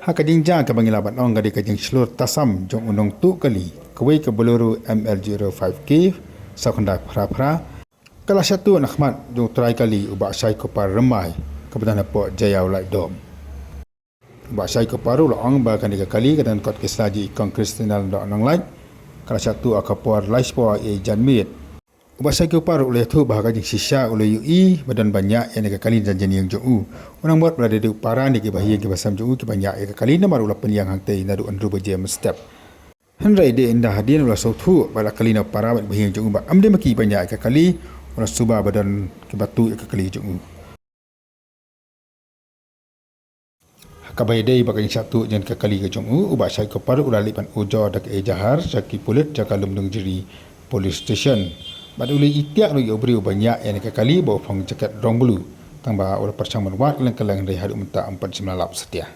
Hakading jang ka bangilaban ong gadi kajing seluruh tasam jong unong tu kali kawai ke beluru ML05K sakunda pra kala satu nakmat jong try kali ubak sai ko par remai kebetulan po jayau lai dom ubak sai ko paru la ong ba kan kali kadan kot keslaji kong kristinal do nang lai kala satu akapor lai spo e janmit ubak sai ko paru le tu bah kajing sisa ule ui badan banyak yang kali janjan yang jong unang buat berada di uparan di bahagian ke basam jong ke banyak yang kali na maru la penyang hang tei nadu andru bajem step Henry de indah hadian ulah sautu bala kali na para bahagian jong ba amde maki banyak ke kali ulah suba badan ke batu ke kali jong kabai dei bagai satu jan ke kali ke jong ubak sai ko paru ulah lipan ujo dak e jahar saki pulit jaka lumdung jeri police station baduli itiak lu obri banyak yang ke kali bawa fang jaket rong bulu tambah ulah percang menwat lang kelang dari hadu menta 498 setia